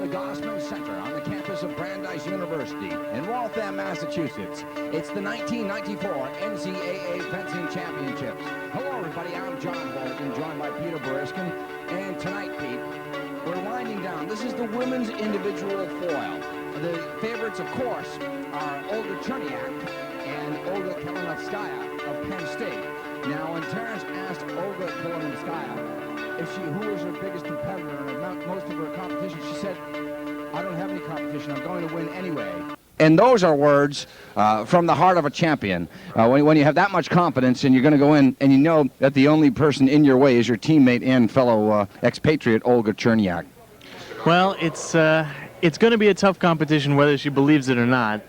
the Gosman Center on the campus of Brandeis University in Waltham, Massachusetts. It's the 1994 NCAA Fencing Championships. Hello, everybody. I'm John Horrigan, joined by Boriskin. And tonight, Pete, we're winding down. This is the women's individual foil. The favorites, of course, are Olga Chernyak and Olga of Penn State. Now, when Terrence asked Olga who was her biggest competitor in most of her competition, she said, I don't have any competition. I'm going to win anyway. And those are words from the heart of a champion. When you have that much confidence and you're going to go in and you know that the only person in your way is your teammate and fellow expatriate Olga Chernyak. Well, it's going to be a tough competition whether she believes it or not.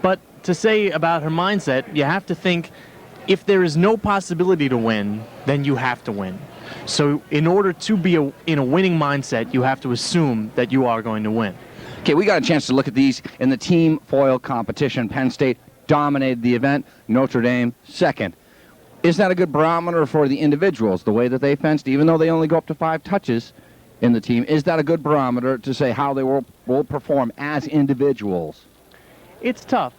But to say about her mindset, you have to think if there is no possibility to win, then you have to win. So in order to be in a winning mindset, you have to assume that you are going to win. Okay, we got a chance to look at these in the team foil competition. Penn State dominated the event, Notre Dame second. Is that a good barometer for the individuals, the way that they fenced, even though they only go up to 5 touches in the team? Is that a good barometer to say how they will perform as individuals? It's tough.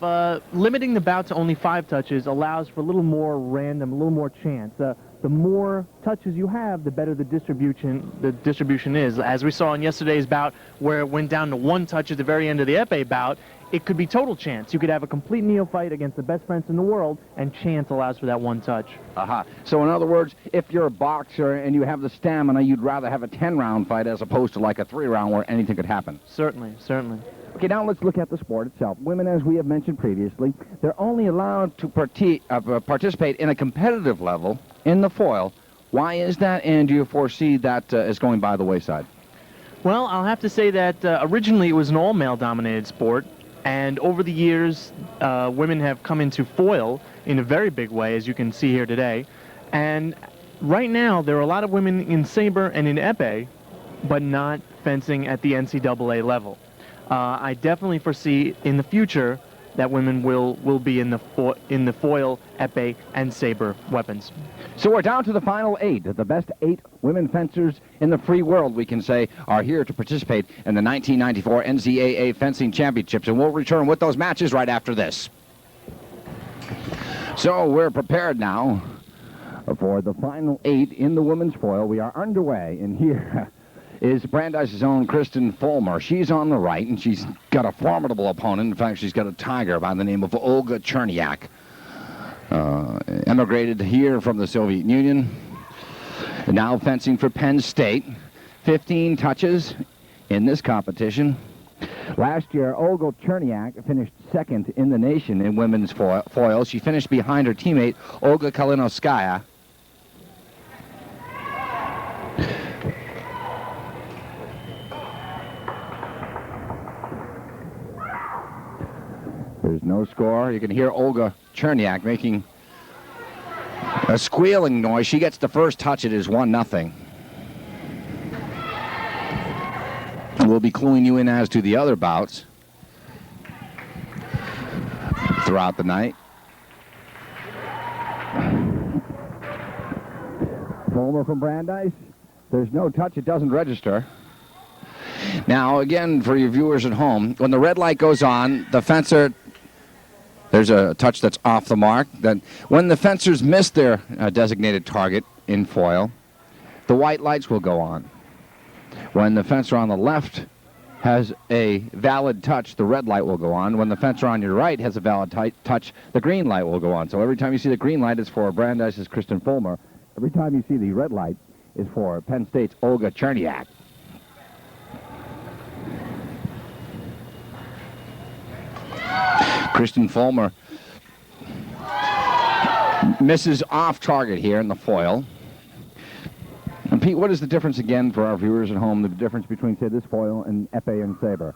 Limiting the bout to only 5 touches allows for a little more random, a little more chance. The more touches you have, the better the distribution is. As we saw in yesterday's bout, where it went down to 1 touch at the very end of the épée bout, it could be total chance. You could have a complete neophyte against the best friends in the world, and chance allows for that 1 touch. So in other words, if you're a boxer and you have the stamina, you'd rather have a 10-round fight as opposed to like a 3-round where anything could happen. Certainly, certainly. Okay, now let's look at the sport itself. Women, as we have mentioned previously, they're only allowed to participate in a competitive level in the foil. Why is that, and do you foresee that is going by the wayside? Well, I'll have to say that originally it was an all-male-dominated sport, and over the years, women have come into foil in a very big way, as you can see here today. And right now, there are a lot of women in sabre and in épée, but not fencing at the NCAA level. I definitely foresee in the future that women will be in the foil, épée, and sabre weapons. So we're down to the final 8. The best 8 women fencers in the free world, we can say, are here to participate in the 1994 NCAA Fencing Championships. And we'll return with those matches right after this. So we're prepared now for the final 8 in the women's foil. We are underway, and here is Brandeis' own Kristin Foellmer. She's on the right, and she's got a formidable opponent. In fact, she's got a tiger by the name of Olga Chernyak. Emigrated here from the Soviet Union. Now fencing for Penn State. 15 touches in this competition. Last year, Olga Chernyak finished 2nd in the nation in women's foil. She finished behind her teammate, Olga Kalinowskaya. There's no score. You can hear Olga Chernyak making a squealing noise. She gets the first touch. It is 1-0. We'll be cluing you in as to the other bouts throughout the night. Foellmer from Brandeis. There's no touch. It doesn't register. Now, again, for your viewers at home, when the red light goes on, the fencer, there's a touch that's off the mark. Then when the fencers miss their designated target in foil, the white lights will go on. When the fencer on the left has a valid touch, the red light will go on. When the fencer on your right has a valid touch, the green light will go on. So every time you see the green light, it's for Brandeis' Kristin Foellmer. Every time you see the red light is for Penn State's Olga Chernyak. Kristin Foellmer misses off target here in the foil. And Pete, what is the difference again for our viewers at home, the difference between, say, this foil and épée and sabre?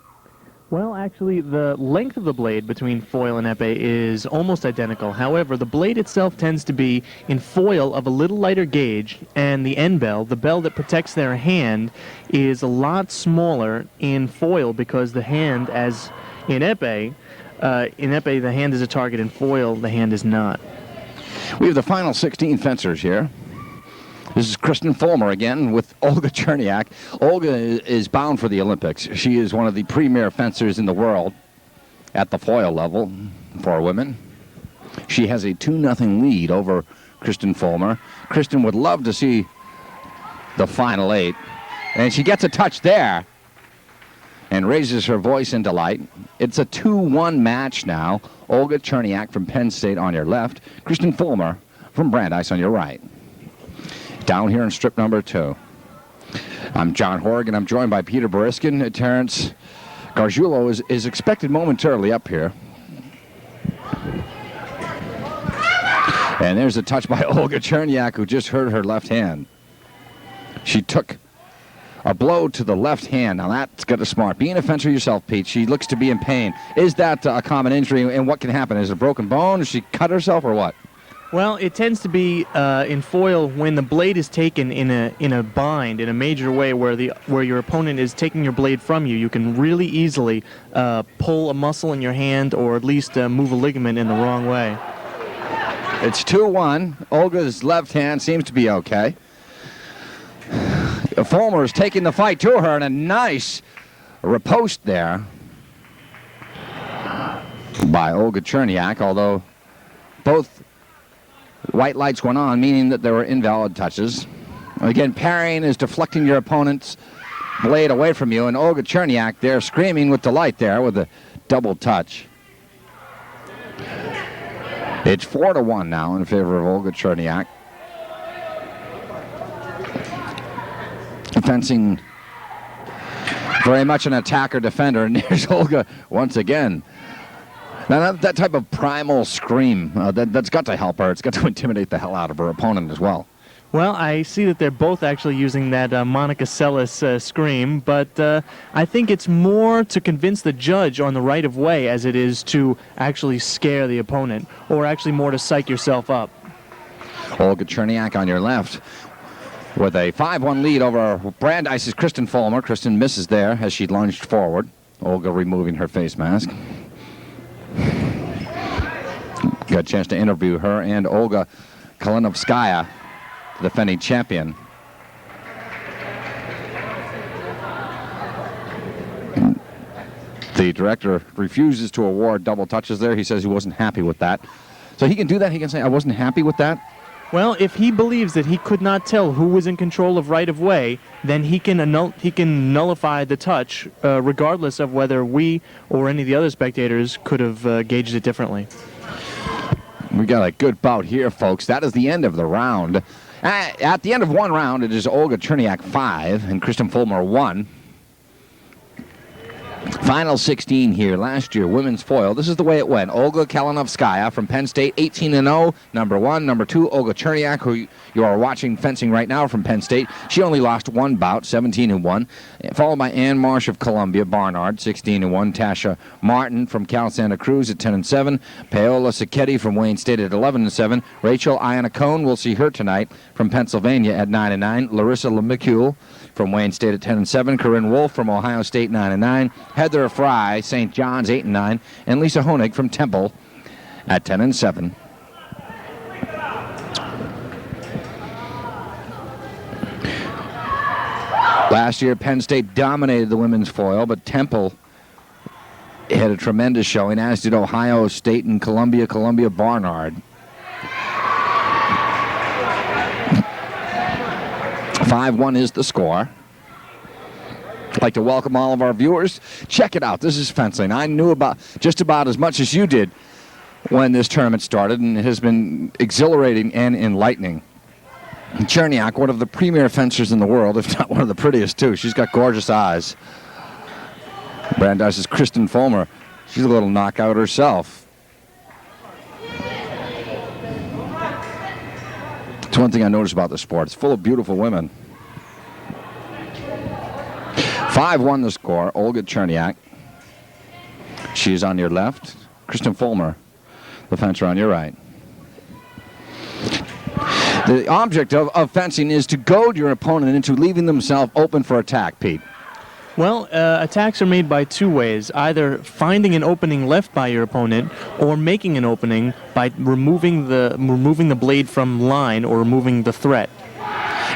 Well, actually, the length of the blade between foil and épée is almost identical. However, the blade itself tends to be in foil of a little lighter gauge, and the end bell, the bell that protects their hand, is a lot smaller in foil because the hand, as in épée, the hand is a target. In foil, the hand is not. We have the final 16 fencers here. This is Kristin Foellmer again with Olga Chernyak. Olga is bound for the Olympics. She is one of the premier fencers in the world at the foil level for women. She has a 2-0 lead over Kristin Foellmer. Kristin would love to see the final 8. And she gets a touch there and raises her voice in delight. It's a 2-1 match now. Olga Chernyak from Penn State on your left. Kristin Foellmer from Brandeis on your right. Down here in strip number 2. I'm John Horrigan. I'm joined by Peter Boriskin. Terrence Gargiulo is expected momentarily up here. And there's a touch by Olga Chernyak, who just hurt her left hand. She took a blow to the left hand. Now that's got to smart. Being a fencer yourself, Pete, she looks to be in pain. Is that a common injury, and what can happen? Is it a broken bone? Does she cut herself, or what? Well, it tends to be in foil when the blade is taken in a bind, in a major way, where your opponent is taking your blade from you. You can really easily pull a muscle in your hand, or at least move a ligament in the wrong way. It's 2-1. Olga's left hand seems to be okay. Foellmer is taking the fight to her, and a nice riposte there by Olga Chernyak, although both white lights went on, meaning that there were invalid touches. Again, parrying is deflecting your opponent's blade away from you, and Olga Chernyak there screaming with delight there with a double touch. It's 4-1 now in favor of Olga Chernyak. Fencing very much an attacker-defender, and there's Olga once again. Now, that type of primal scream, that's got to help her. It's got to intimidate the hell out of her opponent as well. Well, I see that they're both actually using that Monica Seles scream, but I think it's more to convince the judge on the right of way as it is to actually scare the opponent, or actually more to psych yourself up. Olga Chernyak on your left with a 5-1 lead over Brandeis' Kristin Foellmer. Kristin misses there as she lunged forward. Olga removing her face mask. Got a chance to interview her and Olga Kalinovskaya, the defending champion. The director refuses to award double touches there. He says he wasn't happy with that. So he can do that. He can say, I wasn't happy with that. Well, if he believes that he could not tell who was in control of right of way, then he can nullify the touch, regardless of whether we or any of the other spectators could have gauged it differently. We got a good bout here, folks. That is the end of the round. At the end of one round, it is Olga Chernyak 5 and Kristin Foellmer 1. Final 16 here. Last year, women's foil. This is the way it went. Olga Kalinovskaya from Penn State, 18-0, number 1. Number 2, Olga Chernyak, who you are watching fencing right now from Penn State. She only lost one bout, 17-1. Followed by Ann Marsh of Columbia, Barnard, 16-1. Tasha Martin from Cal Santa Cruz at 10-7. Paola Sacchetti from Wayne State at 11-7. Rachel Iannacone, we'll see her tonight, from Pennsylvania at 9-9. Larissa LeMcCule from Wayne State at 10-7. Corinne Wolf from Ohio State, 9-9. Heather Fry, St. John's, 8-9. And Lisa Honig from Temple at 10-7. Last year, Penn State dominated the women's foil, but Temple had a tremendous showing, as did Ohio State and Columbia Barnard. 5-1 is the score. I'd like to welcome all of our viewers. Check it out. This is fencing. I knew about just about as much as you did when this tournament started, and it has been exhilarating and enlightening. Chernyak, one of the premier fencers in the world, if not one of the prettiest too. She's got gorgeous eyes. Brandeis' Kristin Foellmer. She's a little knockout herself. It's one thing I noticed about the sport. It's full of beautiful women. 5-1 the score. Olga Chernyak. She is on your left. Kristin Foellmer, the fencer, on your right. The object of fencing is to goad your opponent into leaving themselves open for attack, Pete. Well, attacks are made by two ways. Either finding an opening left by your opponent, or making an opening by removing the blade from line or removing the threat.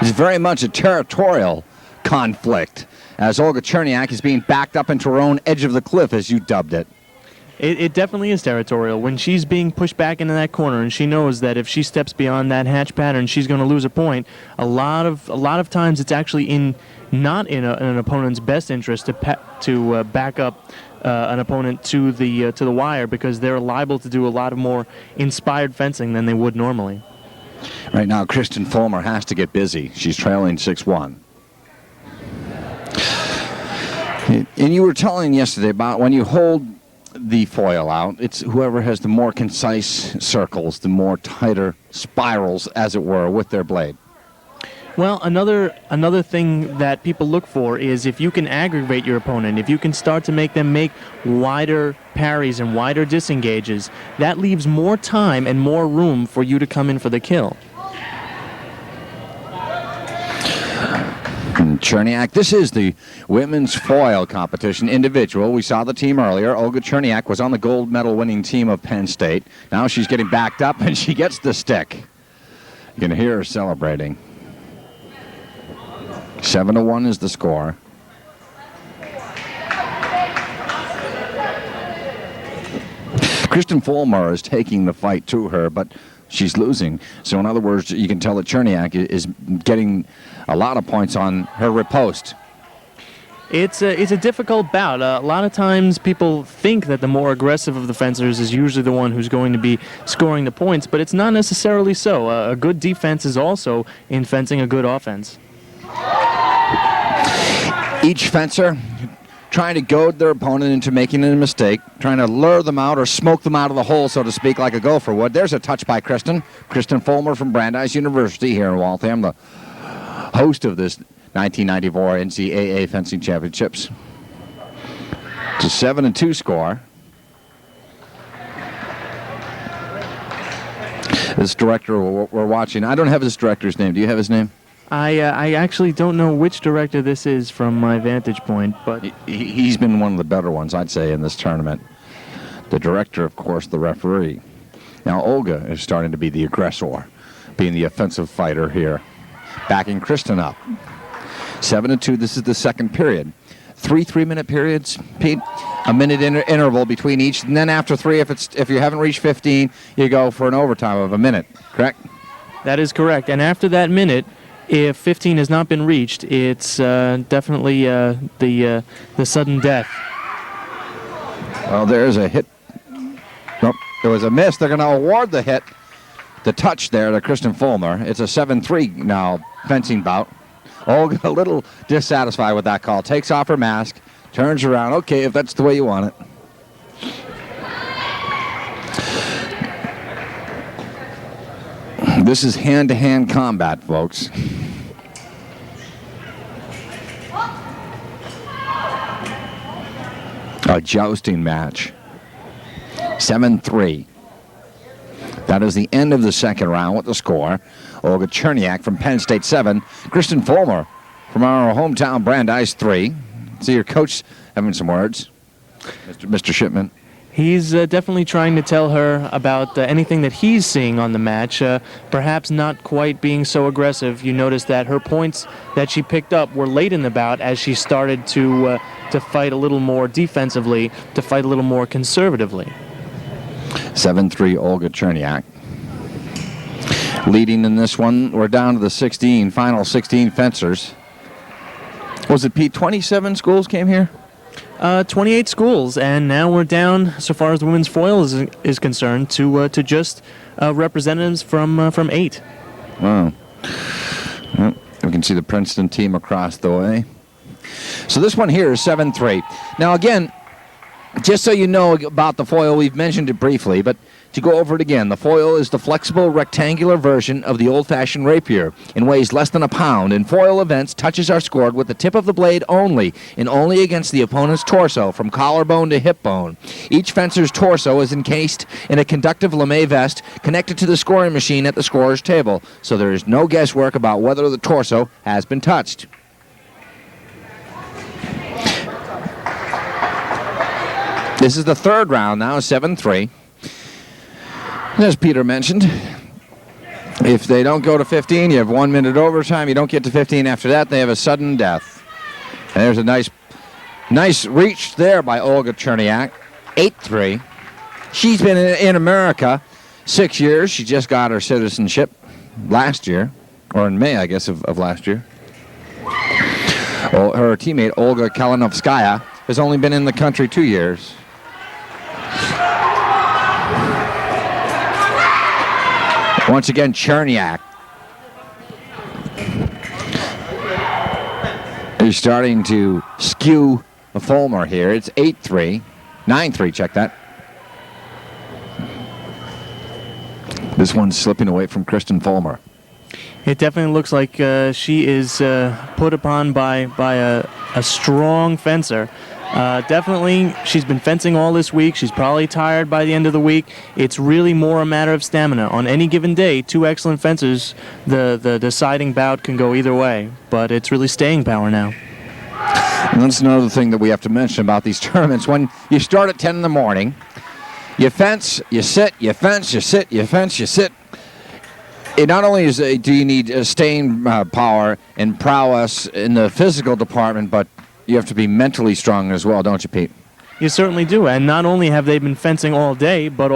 It's very much a territorial conflict, as Olga Chernyak is being backed up into her own edge of the cliff, as you dubbed it. It definitely is territorial. When she's being pushed back into that corner, and she knows that if she steps beyond that hatch pattern, she's going to lose a point. A lot of times, it's actually not in an opponent's best interest to back up an opponent to the wire, because they're liable to do a lot of more inspired fencing than they would normally. Right now, Kristin Foellmer has to get busy. She's trailing 6-1. And you were telling yesterday about when you hold the foil out, it's whoever has the more concise circles, the more tighter spirals, as it were, with their blade. Well, another thing that people look for is if you can aggravate your opponent, if you can start to make them make wider parries and wider disengages, that leaves more time and more room for you to come in for the kill. Chernyak, this is the women's foil competition individual. We saw the team earlier. Olga Chernyak was on the gold medal winning team of Penn State. Now she's getting backed up and she gets the stick. You can hear her celebrating. 7-1 is the score. Kristin Foellmer is taking the fight to her, but she's losing. So in other words, you can tell that Chernyak is getting a lot of points on her riposte. It's a difficult bout. A lot of times people think that the more aggressive of the fencers is usually the one who's going to be scoring the points, but it's not necessarily so. A good defense is also, in fencing, a good offense. Each fencer trying to goad their opponent into making a mistake, trying to lure them out or smoke them out of the hole, so to speak, like a gopher would. There's a touch by Kristin Foellmer from Brandeis University here in Waltham, the host of this 1994 NCAA Fencing Championships. It's a 7-2 score. This director we're watching, I don't have this director's name. Do you have his name? I actually don't know which director this is from my vantage point, but he's been one of the better ones, I'd say, in this tournament. The director, of course, the referee. Now Olga is starting to be the aggressor, being the offensive fighter here, backing Kristin up. 7-2. This is the second period. 3 3-minute periods, Pete. A minute interval between each, and then after 3, if you haven't reached 15, you go for an overtime of a minute. Correct? That is correct. And after that minute, if 15 has not been reached, it's definitely the sudden death. Well, there's a hit. Nope, there was a miss. They're going to award the hit, the touch there to Kristin Foellmer. It's a 7-3 now fencing bout. Olga a little dissatisfied with that call. Takes off her mask, turns around. Okay, if that's the way you want it. This is hand-to-hand combat, folks. A jousting match. 7-3. That is the end of the second round with the score. Olga Chernyak from Penn State 7. Kristin Foellmer from our hometown Brandeis 3. See your coach having some words. Mr. Shipman. He's definitely trying to tell her about anything that he's seeing on the match, perhaps not quite being so aggressive. You notice that her points that she picked up were late in the bout as she started to fight a little more defensively, to fight a little more conservatively. 7-3 Olga Chernyak. Leading in this one, we're down to the final 16 fencers. Was it, Pete, 27 schools came here? 28 schools, and now we're down, so far as the women's foil is concerned, to just representatives from 8. Wow. Well, we can see the Princeton team across the way. So this one here is 7-3. Now again, just so you know about the foil, we've mentioned it briefly, but to go over it again, the foil is the flexible rectangular version of the old-fashioned rapier and weighs less than a pound. In foil events, touches are scored with the tip of the blade only, and only against the opponent's torso, from collarbone to hip bone. Each fencer's torso is encased in a conductive lame vest connected to the scoring machine at the scorer's table, so there is no guesswork about whether the torso has been touched. This is the third round now, 7-3. As Peter mentioned, If they don't go to 15, you have 1 minute overtime. You don't get to 15 after that, they have a sudden death. And there's a nice reach there by Olga Chernyak. 8-3. She's been in America 6 years. She just got her citizenship last year, or in May, I guess, of last year. Her teammate, Olga Kalinovskaya, has only been in the country 2 years. Once again, Chernyak. He's starting to skew the Foellmer here. It's 8-3. 9-3, check that. This one's slipping away from Kristin Foellmer. It definitely looks like she is put upon by a strong fencer. Definitely, she's been fencing all this week. She's probably tired by the end of the week. It's really more a matter of stamina. On any given day, two excellent fencers, the deciding bout can go either way. But it's really staying power now. And that's another thing that we have to mention about these tournaments. When you start at 10 in the morning, you fence, you sit, you fence, you sit, you fence, you sit. It not only do you need staying power and prowess in the physical department, but you have to be mentally strong as well, don't you, Pete? You certainly do. And not only have they been fencing all day, but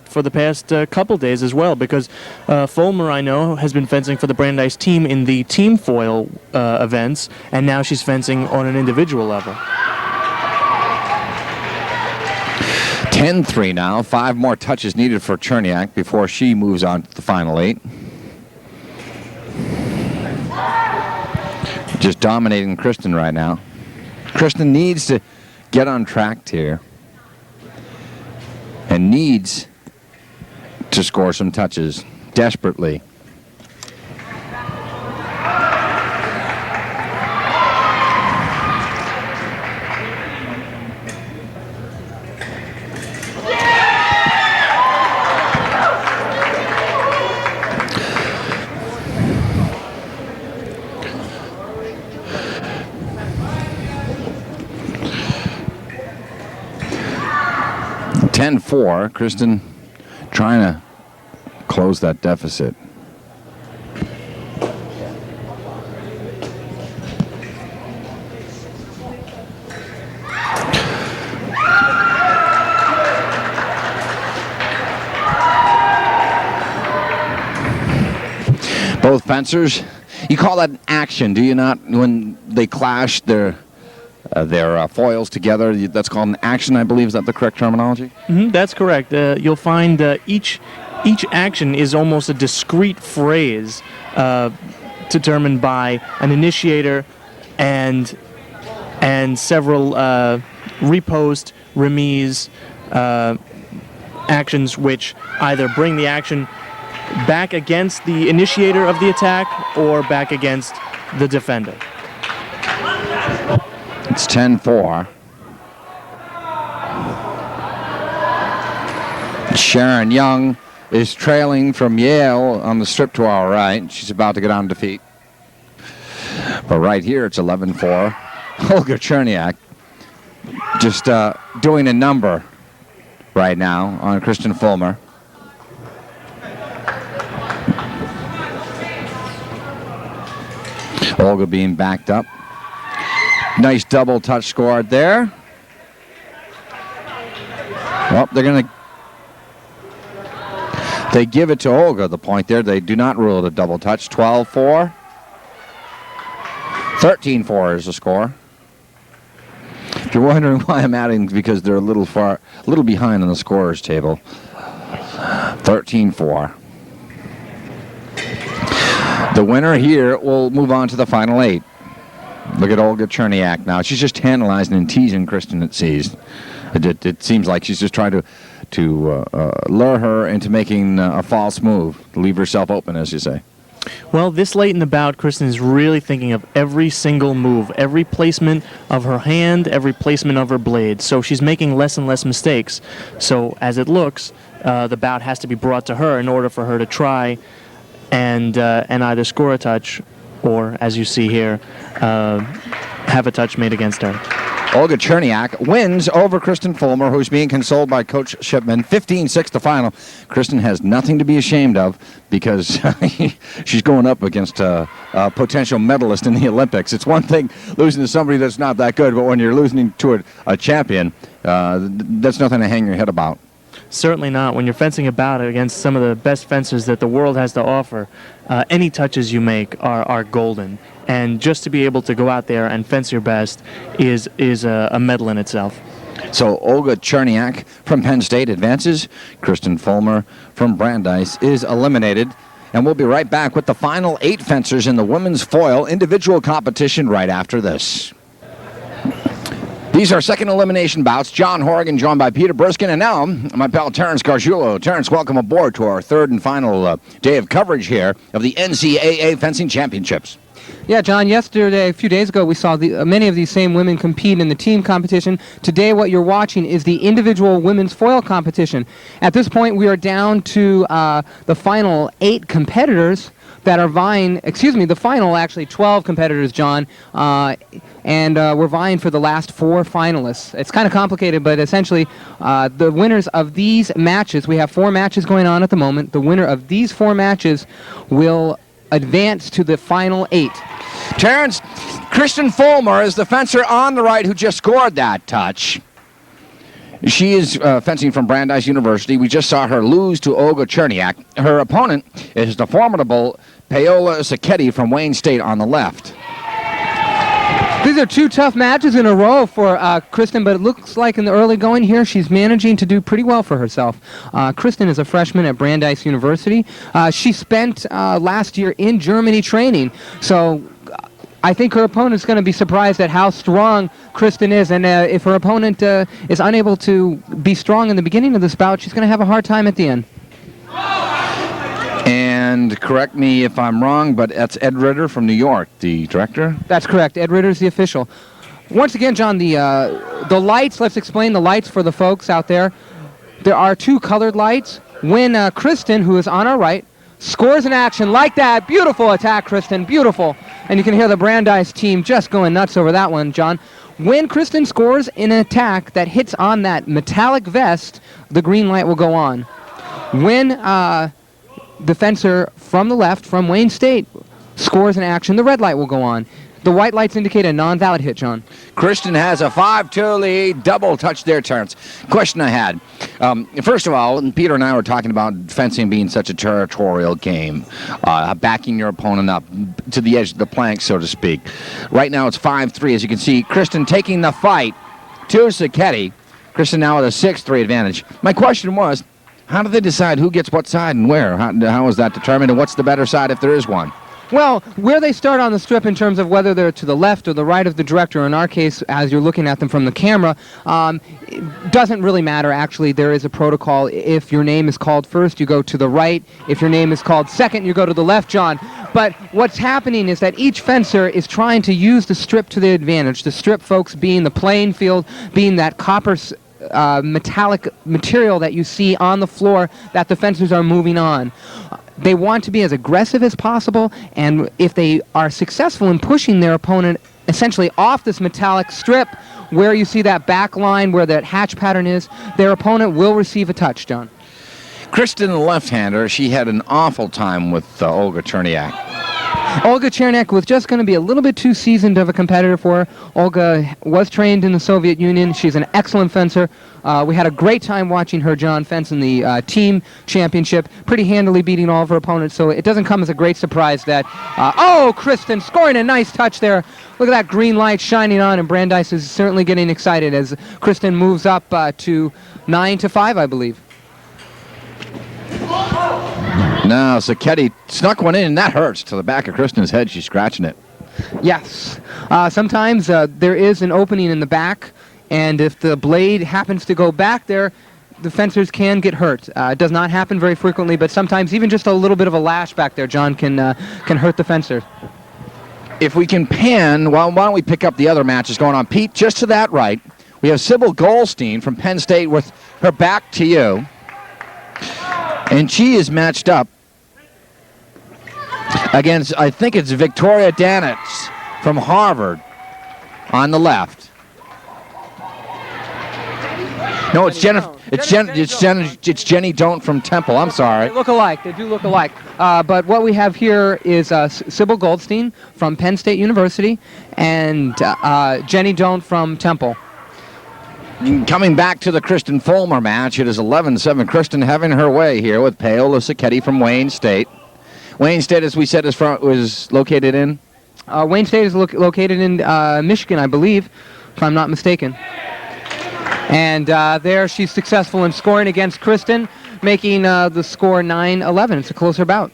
for the past couple days as well, because Foellmer, I know, has been fencing for the Brandeis team in the team foil events, and now she's fencing on an individual level. 10-3 now. 5 more touches needed for Chernyak before she moves on to the final 8. Just dominating Kristin right now. Kristin needs to get on track here and needs to score some touches desperately. .4, Kristin trying to close that deficit. Both fencers, you call that an action, do you not? When they clash their foils together, that's called an action, I believe. Is that the correct terminology? Mm-hmm, that's correct. You'll find each action is almost a discrete phrase determined by an initiator and several riposte, remise actions, which either bring the action back against the initiator of the attack or back against the defender. It's 10-4. Sharon Young is trailing from Yale on the strip to our right. She's about to get on defeat. But right here, it's 11-4. Olga Chernyak just doing a number right now on Kristin Foellmer. Olga being backed up. Nice double touch scored there. Well, they give it to Olga, the point there. They do not rule it a double touch. 12-4. 13-4 is the score. If you're wondering why I'm adding, because they're a little behind on the scorer's table. 13-4. The winner here will move on to the final 8. Look at Olga Chernyak now. She's just tantalizing and teasing Kristin, it seems like she's just trying to lure her into making a false move, leave herself open, as you say. Well, this late in the bout, Kristin is really thinking of every single move, every placement of her hand, every placement of her blade. So she's making less and less mistakes. So as it looks, the bout has to be brought to her in order for her to try and either score a touch or, as you see here, have a touch made against her. Olga Chernyak wins over Kristin Foellmer, who's being consoled by Coach Shipman. 15-6 the final. Kristin has nothing to be ashamed of because she's going up against a potential medalist in the Olympics. It's one thing losing to somebody that's not that good, but when you're losing to a champion, that's nothing to hang your head about. Certainly not. When you're fencing a bout against some of the best fencers that the world has to offer, any touches you make are golden. And just to be able to go out there and fence your best is a medal in itself. So Olga Chernyak from Penn State advances. Kristin Foellmer from Brandeis is eliminated. And we'll be right back with the final 8 fencers in the women's foil individual competition right after this. These are second elimination bouts. John Horrigan joined by Peter Boriskin, and now my pal Terrence Gargiulo. Terrence, welcome aboard to our third and final day of coverage here of the NCAA Fencing Championships. Yeah, John, yesterday, a few days ago, we saw many of these same women compete in the team competition. Today, what you're watching is the individual women's foil competition. At this point, we are down to the final 8 competitors that are vying, the final actually 12 competitors, John, and we're vying for the last 4 finalists. It's kind of complicated, but essentially the winners of these matches, we have 4 matches going on at the moment, the winner of these 4 matches will advance to the final 8. Terrence, Kristin Foellmer is the fencer on the right who just scored that touch. She is fencing from Brandeis University. We just saw her lose to Olga Chernyak. Her opponent is the formidable Paola Sacchetti from Wayne State on the left. These are 2 tough matches in a row for Kristin, but it looks like in the early going here, she's managing to do pretty well for herself. Kristin is a freshman at Brandeis University. She spent last year in Germany training, so I think her opponent is going to be surprised at how strong Kristin is, and if her opponent is unable to be strong in the beginning of this bout, she's going to have a hard time at the end. And correct me if I'm wrong, but that's Ed Ritter from New York, the director? That's correct. Ed Ritter's the official. Once again, John, the lights, let's explain the lights for the folks out there. There are 2 colored lights. When Kristin, who is on our right, scores an action like that, beautiful attack, Kristin, beautiful. And you can hear the Brandeis team just going nuts over that one, John. When Kristin scores an attack that hits on that metallic vest, the green light will go on. When the fencer from the left, from Wayne State, scores an action, the red light will go on. The white lights indicate a non-valid hit, John. Kristin has a 5-2 lead, double touch there, Terrence. Question I had. First of all, Peter and I were talking about fencing being such a territorial game, backing your opponent up to the edge of the plank, so to speak. Right now it's 5-3, as you can see. Kristin taking the fight to Sacchetti. Kristin now with a 6-3 advantage. My question was, how do they decide who gets what side and where? How is that determined, and what's the better side if there is one? Well, where they start on the strip in terms of whether they're to the left or the right of the director, in our case, as you're looking at them from the camera, it doesn't really matter. Actually, there is a protocol. If your name is called first, you go to the right. If your name is called second, you go to the left, John. But what's happening is that each fencer is trying to use the strip to their advantage. The strip, folks, being the playing field, being that copper metallic material that you see on the floor that the fencers are moving on. They want to be as aggressive as possible, and if they are successful in pushing their opponent essentially off this metallic strip where you see that back line where that hatch pattern is, their opponent will receive a touch, John. Kristin, the left-hander, she had an awful time with Olga Chernyak. Olga Chernyak was just going to be a little bit too seasoned of a competitor for her. Olga was trained in the Soviet Union. She's an excellent fencer. We had a great time watching her, John, fence in the team championship, pretty handily beating all of her opponents, so it doesn't come as a great surprise that, Kristin scoring a nice touch there. Look at that green light shining on, and Brandeis is certainly getting excited as Kristin moves up to 9-5, I believe. Now, Sacchetti snuck one in, and that hurts to the back of Kristin's head. She's scratching it. Yes. Sometimes there is an opening in the back, and if the blade happens to go back there, the fencers can get hurt. It does not happen very frequently, but sometimes even just a little bit of a lash back there, John, can hurt the fencer. If we can pan, well, why don't we pick up the other matches going on? Pete, just to that right, we have Sibyl Goldstein from Penn State with her back to you. And she is matched up against, I think it's Victoria Danitz from Harvard on the left. No, it's Jennifer. It's Jennie Dhondt from Temple. I'm sorry. They look alike. They do look alike. But what we have here is Sibyl Goldstein from Penn State University and Jennie Dhondt from Temple. Coming back to the Kristin Foellmer match, it is 11-7. Kristin having her way here with Paola Sacchetti from Wayne State. Wayne State, as we said, was located in? Wayne State is located in Michigan, I believe, if I'm not mistaken. And there she's successful in scoring against Kristin, making the score 9-11. It's a closer bout.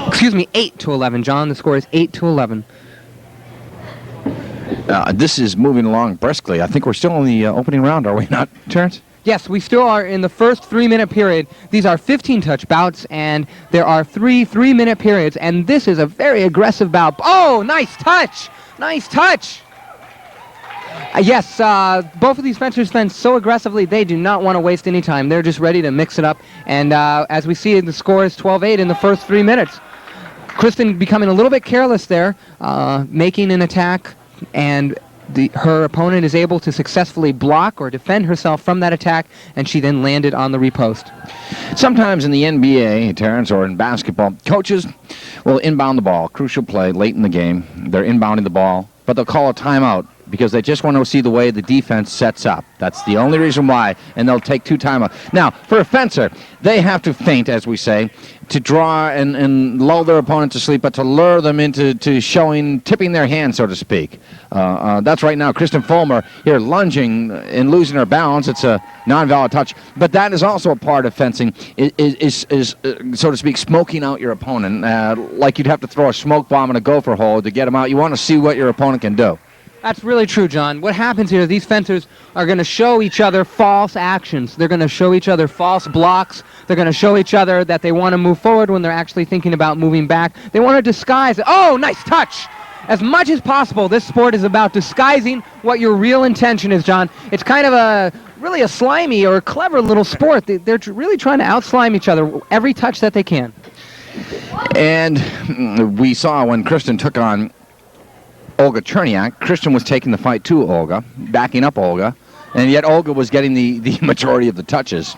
Excuse me, 8-11, John. The score is 8-11. This is moving along briskly. I think we're still in the opening round, are we not, Terrence? Yes, we still are in the first 3-minute period. These are 15-touch bouts, and there are 3 3-minute periods, and this is a very aggressive bout. Oh, nice touch! Nice touch! Yes, both of these fencers fence so aggressively, they do not want to waste any time. They're just ready to mix it up, and as we see, the score is 12-8 in the first 3 minutes. Kristin becoming a little bit careless there, making an attack, and her opponent is able to successfully block or defend herself from that attack, and she then landed on the repost. Sometimes in the NBA, Terrence, or in basketball, coaches will inbound the ball. Crucial play late in the game. They're inbounding the ball, but they'll call a timeout because they just want to see the way the defense sets up. That's the only reason why, and they'll take 2 timeouts. Now, for a fencer, they have to feint, as we say, to draw and lull their opponent to sleep, but to lure them into tipping their hand, so to speak. That's right now Kristin Foellmer here lunging and losing her balance. It's a non-valid touch, but that is also a part of fencing, is so to speak, smoking out your opponent. Like you'd have to throw a smoke bomb in a gopher hole to get them out. You want to see what your opponent can do. That's really true, John. What happens here is these fencers are going to show each other false actions. They're going to show each other false blocks. They're going to show each other that they want to move forward when they're actually thinking about moving back. They want to disguise it. Oh, nice touch! As much as possible, this sport is about disguising what your real intention is, John. It's kind of really a slimy or a clever little sport. They're really trying to out-slime each other every touch that they can. And we saw when Kristin took on Olga Chernyak, Kristin was taking the fight to Olga, backing up Olga, and yet Olga was getting the majority of the touches.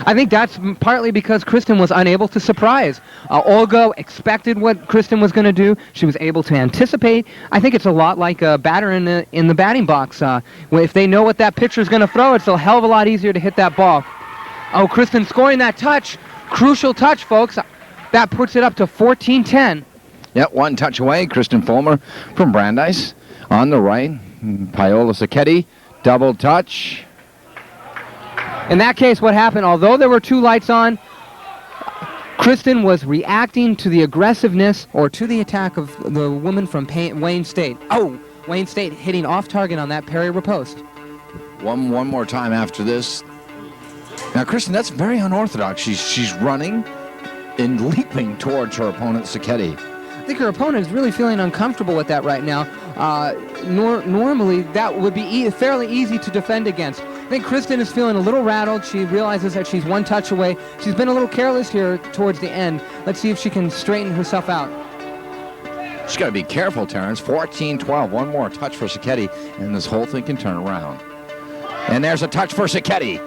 I think that's partly because Kristin was unable to surprise. Olga expected what Kristin was going to do. She was able to anticipate. I think it's a lot like a batter in the batting box. If they know what that pitcher is going to throw, it's a hell of a lot easier to hit that ball. Oh, Kristin scoring that touch. Crucial touch, folks. That puts it up to 14-10. Yep, 1 touch away. Kristin Foellmer from Brandeis on the right. Paola Sacchetti, double touch. In that case, what happened, although there were 2 lights on, Kristin was reacting to the aggressiveness or to the attack of the woman from Wayne State. Oh, Wayne State hitting off target on that parry riposte. One more time after this. Now, Kristin, that's very unorthodox. She's running and leaping towards her opponent, Sacchetti. I think her opponent is really feeling uncomfortable with that right now. Normally, that would be fairly easy to defend against. I think Kristin is feeling a little rattled. She realizes that she's 1 touch away. She's been a little careless here towards the end. Let's see if she can straighten herself out. She's got to be careful, Terrence. 14-12. 1 more touch for Sacchetti, and this whole thing can turn around. And there's a touch for Sacchetti.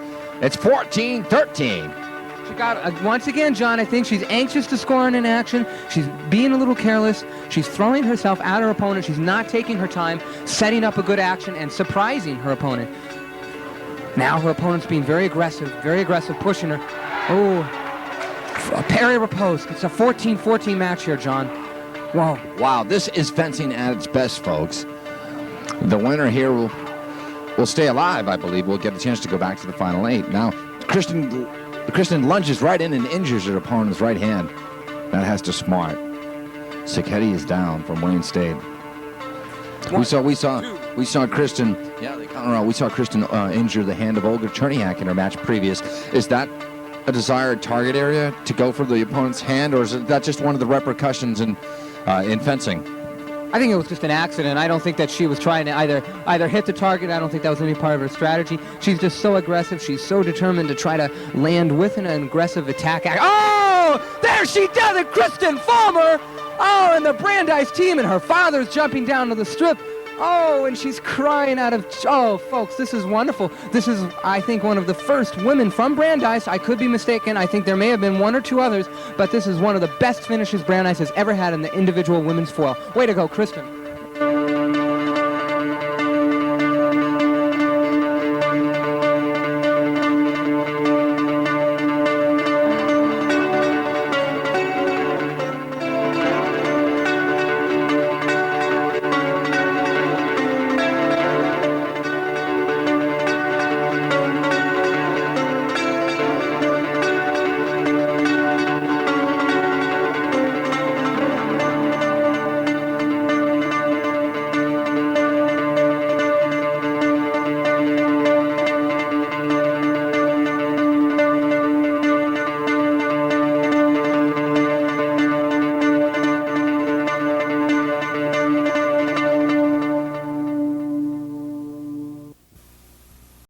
It's 14-13. She got, once again, John, I think she's anxious to score in an action. She's being a little careless. She's throwing herself at her opponent. She's not taking her time, setting up a good action, and surprising her opponent. Now her opponent's being very aggressive, pushing her. Oh, a parry riposte. It's a 14-14 match here, John. Whoa. Wow, this is fencing at its best, folks. The winner here will stay alive, I believe. We'll get a chance to go back to the final 8. Now, Kristin lunges right in and injures her opponent's right hand. That has to smart. Sacchetti is down from Wayne State. We saw Kristin. Yeah, they counter out. We saw Kristin injure the hand of Olga Chernyak in her match previous. Is that a desired target area to go for the opponent's hand, or is that just one of the repercussions in fencing? I think it was just an accident. I don't think that she was trying to either hit the target. I don't think that was any part of her strategy. She's just so aggressive. She's so determined to try to land with an aggressive attack. Oh, there she does it, Kristin Foellmer. Oh, and the Brandeis team and her father's jumping down to the strip. Oh, and she's crying out of, oh, folks, this is wonderful. This is, I think, one of the first women from Brandeis. I could be mistaken. I think there may have been one or two others, but this is one of the best finishes Brandeis has ever had in the individual women's foil. Way to go, Kristin.